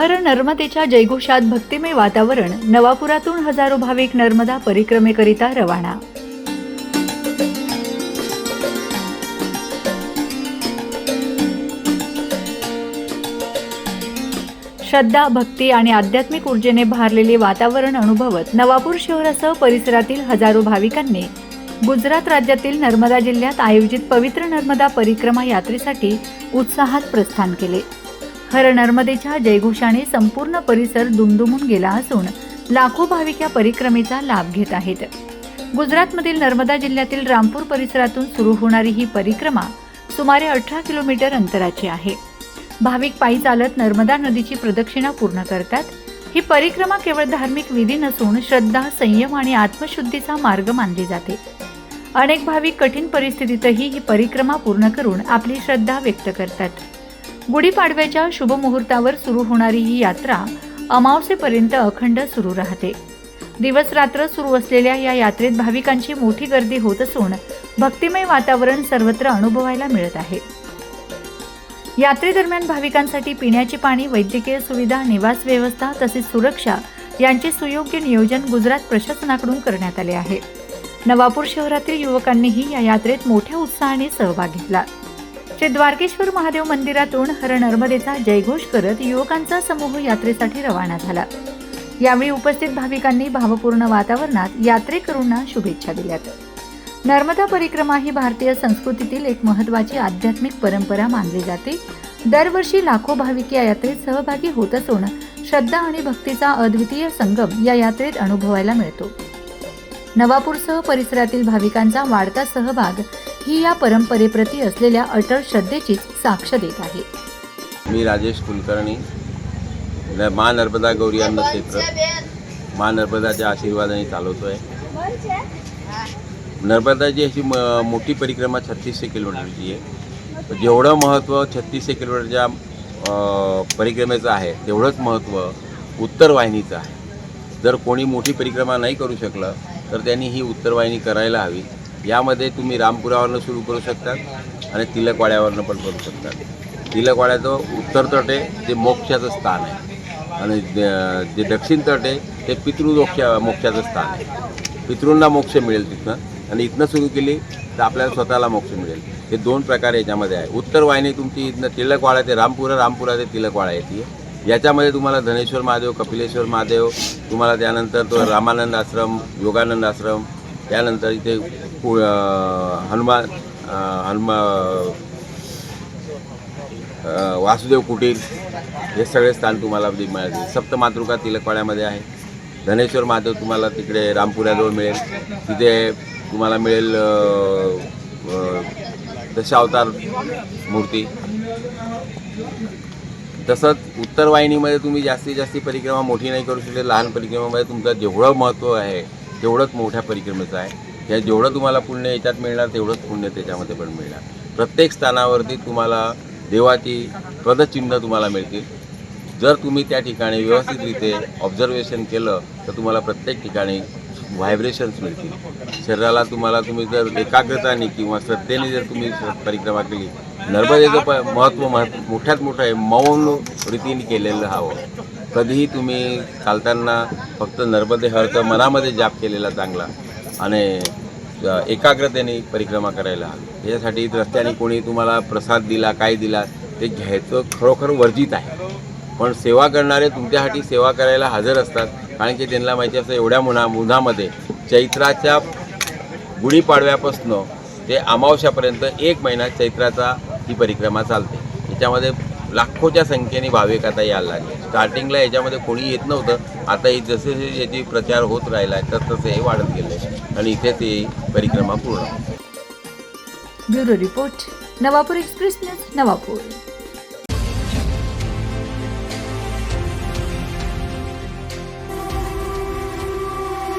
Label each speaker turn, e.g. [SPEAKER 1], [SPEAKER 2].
[SPEAKER 1] हर नर्मदेच्या जयघोषात भक्तिमय वातावरण। नवापुरातून हजारो भाविक नर्मदा परिक्रमेकरिता रवाना। श्रद्धा, भक्ती आणि आध्यात्मिक ऊर्जेने भारलेले वातावरण अनुभवत नवापूर शहरासह परिसरातील हजारो भाविकांनी गुजरात राज्यातील नर्मदा जिल्ह्यात आयोजित पवित्र नर्मदा परिक्रमा यात्रेसाठी उत्साहात प्रस्थान केले। हर नर्मदेच्या जयघोषाने संपूर्ण परिसर दुमदुमून गेला असून लाखो भाविक या परिक्रमेचा लाभ घेत आहेत। गुजरातमधील नर्मदा जिल्ह्यातील रामपूर परिसरातून सुरू होणारी ही परिक्रमा सुमारे 18 किलोमीटर अंतराची आहे। भाविक पायी चालत नर्मदा नदीची प्रदक्षिणा पूर्ण करतात। ही परिक्रमा केवळ धार्मिक विधी नसून श्रद्धा, संयम आणि आत्मशुद्धीचा मार्ग मानली जाते। अनेक भाविक कठीण परिस्थितीतही ही परिक्रमा पूर्ण करून आपली श्रद्धा व्यक्त करतात। गुढीपाडव्याच्या शुभ मुहूर्तावर सुरू होणारी ही यात्रा अमावस्येपर्यंत अखंड सुरू राहते। दिवस रात्र सुरू असलेल्या या यात्रेत भाविकांची मोठी गर्दी होत असून भक्तिमय वातावरण सर्वत्र अनुभवायला मिळत आहे। यात्रेदरम्यान भाविकांसाठी पिण्याचे पाणी, वैद्यकीय सुविधा, निवास व्यवस्था तसेच सुरक्षा यांचे सुयोग्य नियोजन गुजरात प्रशासनाकडून करण्यात आले आहे। नवापूर शहरातील युवकांनीही या यात्रेत मोठ्या उत्साहाने सहभाग घेतला। श्री द्वारकेश्वर महादेव मंदिरातून हर नर्मदेचा जयघोष करत युवकांचा समूह यात्रेसाठी रवाना झाला। यावेळी उपस्थित भाविकांनी भावपूर्ण वातावरणात यात्रेकरूंना शुभेच्छा दिल्यात। नर्मदा परिक्रमा ही भारतीय संस्कृतीतील एक महत्त्वाची आध्यात्मिक परंपरा मानली जाते। दरवर्षी लाखो भाविक या यात्रेत सहभागी होत असून श्रद्धा आणि भक्तीचा अद्वितीय संगम या यात्रेत अनुभवायला मिळतो। नवापूरसह परिसरातील भाविकांचा वाढता सहभाग ही या परंपरेप्रती असलेल्या अटळ श्रद्धेची साक्ष देत आहे।
[SPEAKER 2] मी राजेश कुलकर्णी, मा नर्मदा गौरी अन्न क्षेत्र मा नर्मदाच्या आशीर्वादाने चालवतोय। नर्मदाची अशी मोठी परिक्रमा 3600 किलोमीटरची आहे। जेवढं महत्त्व 3600 किलोमीटरच्या परिक्रमेचं आहे तेवढंच महत्त्व उत्तर वाहिनीचं आहे। जर कोणी मोठी परिक्रमा नाही करू शकलं तर त्यांनी ही उत्तर वाहिनी करायला हवी। यामध्ये तुम्ही रामपुरावरनं सुरू करू शकता आणि तिलकवाड्यावरनं पण करू शकता। तिलकवाड्याचं उत्तर तट आहे ते मोक्षाचं स्थान आहे आणि जे दक्षिण तट आहे ते मोक्षाचं स्थान आहे। पितृंना मोक्ष मिळेल तिथनं आणि इथनं सुरू केली तर आपल्याला स्वतःला मोक्ष मिळेल। हे दोन प्रकार याच्यामध्ये आहे। उत्तर वाहिनी तुमची इथनं तिलकवाडा ते रामपुरा ते तिलकवाडा येते। याच्यामध्ये तुम्हाला धनेश्वर महादेव, कपिलेश्वर महादेव, तुम्हाला त्यानंतर तो रामानंद आश्रम, योगानंद आश्रम, त्यानंतर इथे वासुदेव कुटीर हे सगळे स्थान तुम्हाला मिळतील। सप्तमातृका तिलकवाड्यामध्ये आहे। धनेश्वर महादेव तुम्हाला तिकडे रामपुराजवळ मिळेल। तिथे तुम्हाला मिळेल दशावतार मूर्ती। तसंच उत्तर वाहिनीमध्ये तुम्ही जास्तीत जास्त परिक्रमा मोठी नाही करू शकले। लहान परिक्रमेमध्ये तुमचं जेवढं महत्त्व आहे तेवढंच मोठ्या परिक्रमेचं आहे। त्या जेवढं तुम्हाला पुण्य याच्यात मिळणार तेवढंच पुण्य त्याच्यामध्ये पण मिळणार। प्रत्येक स्थानावरती तुम्हाला देवाची पदचिन्ह तुम्हाला मिळतील। जर तुम्ही त्या ठिकाणी व्यवस्थितरित्या ऑब्झर्वेशन केलं तर तुम्हाला प्रत्येक ठिकाणी व्हायब्रेशन्स मिळतील। शरीराला तुम्ही जर एकाग्रताने किंवा श्रद्धेने जर तुम्ही परिक्रमा केली, नर्मदेचं महत्त्व मोठ्यात मोठं आहे। मौन रीतीने केलेलं हवं। कधीही तुम्ही चालताना फक्त नर्मदे हरचं मनामध्ये जाप केलेला चांगला आणि एकाग्रतेने परिक्रमा करायला हवी। यासाठी रस्त्याने कोणी तुम्हाला प्रसाद दिला, काय दिला ते घ्यायचं खरोखर वर्जित आहे। पण सेवा करणारे तुमच्यासाठी सेवा करायला हजर असतात, कारण की त्यांना माहिती असतं एवढ्या उन्हामध्ये चैत्राच्या गुढीपाडव्यापासून ते अमावस्यापर्यंत 1 महिना चैत्राचा ही परिक्रमा चालते। याच्यामध्ये लाखोच्या संख्येने भाविक आता यायला लागले। स्टार्टिंगला याच्यामध्ये कोणी येत नव्हतं, आता जसे याची प्रचार होत राहिला आहे तसं हे वाढत गेले आणि इथे ती परिक्रमा पूर्ण।
[SPEAKER 1] Bureau report, Navapur express news, Navapur.